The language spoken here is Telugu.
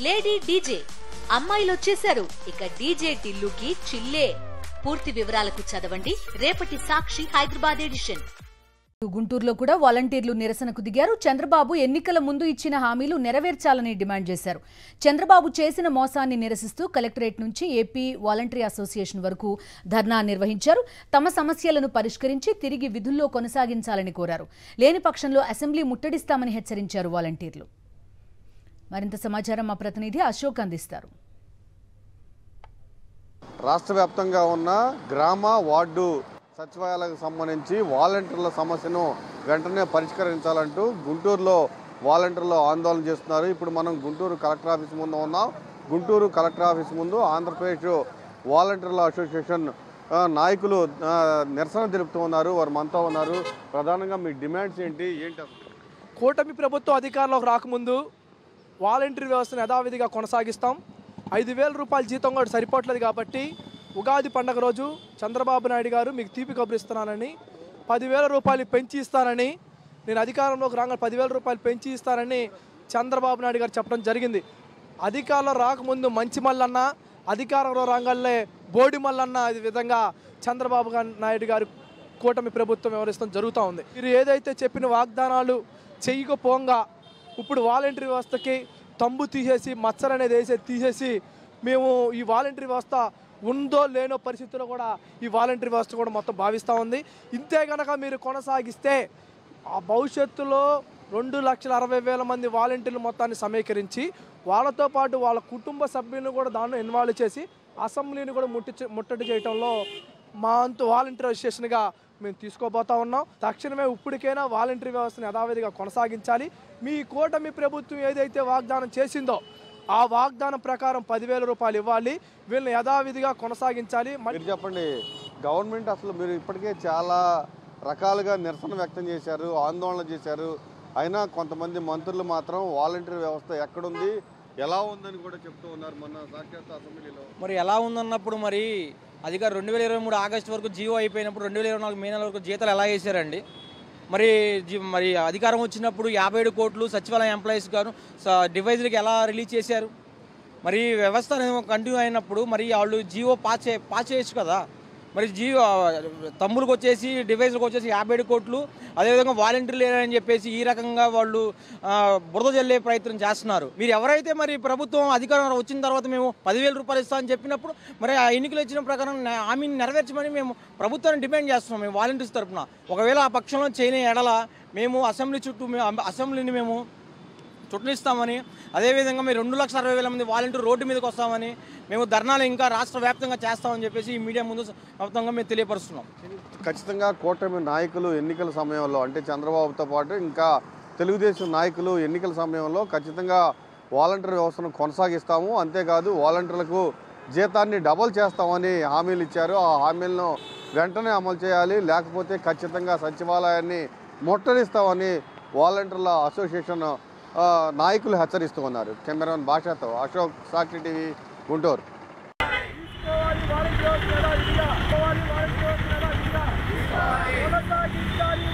లేడీ డీజే అమ్మాయిలు వచ్చేశారు. ఇక డీజే టిల్లుకి చిల్లే. పూర్తి వివరాలకు చదవండి రేపటి సాక్షి హైదరాబాద్ ఎడిషన్. గుంటూరులో కూడా వాలంటీర్లు నిరసనకు దిగారు. చంద్రబాబు ఎన్నికల ముందు ఇచ్చిన హామీలు నెరవేర్చాలని డిమాండ్ చేశారు. చంద్రబాబు చేసిన మోసాన్ని నిరసిస్తూ కలెక్టరేట్ నుంచి ఏపీ వాలంటరీ అసోసియేషన్ వరకు ధర్నా నిర్వహించారు. తమ సమస్యలను పరిష్కరించి తిరిగి విధుల్లో కొనసాగించాలని కోరారు. లేని పక్షంలో అసెంబ్లీ ముట్టడిస్తామని హెచ్చరించారు వాలంటీర్లు. మరింత సమాచారం మా ప్రతినిధి అశోక్ అందిస్తారు. రాష్ట్ర వ్యాప్తంగా ఉన్న గ్రామ వార్డు సచివాలయాలకు సంబంధించి వాలంటీర్ల సమస్యను వెంటనే పరిష్కరించాలంటూ గుంటూరులో వాలంటీర్లు ఆందోళన చేస్తున్నారు. ఇప్పుడు మనం గుంటూరు కలెక్టర్ ఆఫీస్ ముందు ఉన్నాం. గుంటూరు కలెక్టర్ ఆఫీస్ ముందు ఆంధ్రప్రదేశ్ వాలంటీర్ల అసోసియేషన్ నాయకులు నిరసన తెలుపుతూ ఉన్నారు. వారు మనతో ఉన్నారు. ప్రధానంగా మీ డిమాండ్స్ ఏంటి? కూటమి ప్రభుత్వం అధికారంలోకి రాకముందు వాలంటీర్ వ్యవస్థను యథావిధిగా కొనసాగిస్తాం. 5,000 రూపాయల జీతం కూడా సరిపోవట్లేదు కాబట్టి ఉగాది పండగ రోజు చంద్రబాబు నాయుడు గారు మీకు తీపి కబురు ఇస్తున్నానని 10,000 రూపాయలు పెంచి ఇస్తానని, నేను అధికారంలోకి రాగానే 10,000 రూపాయలు పెంచి ఇస్తానని చంద్రబాబు నాయుడు గారు చెప్పడం జరిగింది. అధికారంలో రాకముందు మంచి మల్లన్న, అధికారంలో రాగానే బోడి మల్లన్న విధంగా చంద్రబాబు నాయుడు గారు కూటమి ప్రభుత్వం వ్యవహరిస్తాం జరుగుతూ ఉంది. మీరు ఏదైతే చెప్పిన వాగ్దానాలు చేయకపోగా ఇప్పుడు వాలంటీర్ వ్యవస్థకి తంబు తీసేసి మచ్చర్ అనేది తీసేసి మేము ఈ వాలంటీర్ వ్యవస్థ ఉందో లేనో పరిస్థితుల్లో కూడా ఈ వాలంటీర్ వ్యవస్థ కూడా మొత్తం భావిస్తూ ఉంది. ఇంతే కనుక మీరు కొనసాగిస్తే ఆ భవిష్యత్తులో 2,60,000 మంది వాలంటీర్లు మొత్తాన్ని సమీకరించి వాళ్ళతో పాటు వాళ్ళ కుటుంబ సభ్యులను కూడా దానిలో ఇన్వాల్వ్ చేసి అసెంబ్లీని కూడా ముట్టడి చేయడంలో మా అంతు వాలంటీర్ అసోసియేషన్గా మేము తీసుకోబోతా ఉన్నాం. తక్షణమే ఇప్పటికైనా వాలంటీర్ వ్యవస్థను యథావిధిగా కొనసాగించాలి. మీ కూటమి ప్రభుత్వం ఏదైతే వాగ్దానం చేసిందో ఆ వాగ్దానం ప్రకారం 10,000 రూపాయలు ఇవ్వాలి. వీళ్ళని యథావిధిగా కొనసాగించాలి. మీరు చెప్పండి, గవర్నమెంట్ అసలు మీరు ఇప్పటికే చాలా రకాలుగా నిరసన వ్యక్తం చేశారు, ఆందోళన చేశారు. అయినా కొంతమంది మంత్రులు మాత్రం వాలంటీర్ వ్యవస్థ ఎక్కడుంది, ఎలా ఉందని కూడా చెప్తూ ఉన్నారు మొన్న సాక్షాత్ అసెంబ్లీలో. మరి ఎలా ఉందన్నప్పుడు మరి అధికారం 2023 ఆగస్టు వరకు జీవో అయిపోయినప్పుడు 2024 మే నెల వరకు జీతాలు ఎలా వేశారండి? మరి అధికారం వచ్చినప్పుడు 57 కోట్లు సచివాలయ ఎంప్లాయీస్ గాను డివైజర్కి ఎలా రిలీజ్ చేశారు? మరి వ్యవస్థ కంటిన్యూ అయినప్పుడు మరి వాళ్ళు జీవో పాస్ చేయొచ్చు కదా. మరి తమ్ములకు వచ్చేసి డివైజర్కి వచ్చేసి 57 కోట్లు, అదేవిధంగా వాలంటీర్లు లేరని చెప్పేసి ఈ రకంగా వాళ్ళు బురద జల్లే ప్రయత్నం చేస్తున్నారు. మీరు ఎవరైతే మరి ప్రభుత్వం అధికారం వచ్చిన తర్వాత మేము 10,000 రూపాయలు ఇస్తామని చెప్పినప్పుడు మరి ఆ ఎన్నికలు ఇచ్చిన ప్రకారం హామీని నెరవేర్చమని మేము ప్రభుత్వాన్ని డిమాండ్ చేస్తున్నాం. మేము వాలంటీర్స్ తరఫున ఒకవేళ ఆ పక్షంలో చేయని ఎడల మేము అసెంబ్లీని మేము చుట్టనిస్తామని, అదేవిధంగా మేము 2,60,000 మంది వాలంటీర్ రోడ్డు మీదకి వస్తామని, మేము ధర్నాలు ఇంకా రాష్ట్ర వ్యాప్తంగా చేస్తామని చెప్పేసి ఈ మీడియా ముందు వ్యాప్తంగా మేము తెలియపరుస్తున్నాం. ఖచ్చితంగా కూటమి నాయకులు ఎన్నికల సమయంలో అంటే చంద్రబాబుతో పాటు ఇంకా తెలుగుదేశం నాయకులు ఎన్నికల సమయంలో ఖచ్చితంగా వాలంటీర్ వ్యవస్థను కొనసాగిస్తాము, అంతేకాదు వాలంటీర్లకు జీతాన్ని డబల్ చేస్తామని హామీలు ఇచ్చారు. ఆ హామీలను వెంటనే అమలు చేయాలి, లేకపోతే ఖచ్చితంగా సచివాలయాన్ని ముట్టడిస్తామని వాలంటీర్ల అసోసియేషన్ నాయకులు హెచ్చరిస్తూ ఉన్నారు. కెమెరామెన్ భాషతో అశోక్, సాక్షి టీవీ, గుంటూరు. కొనసాగించాలి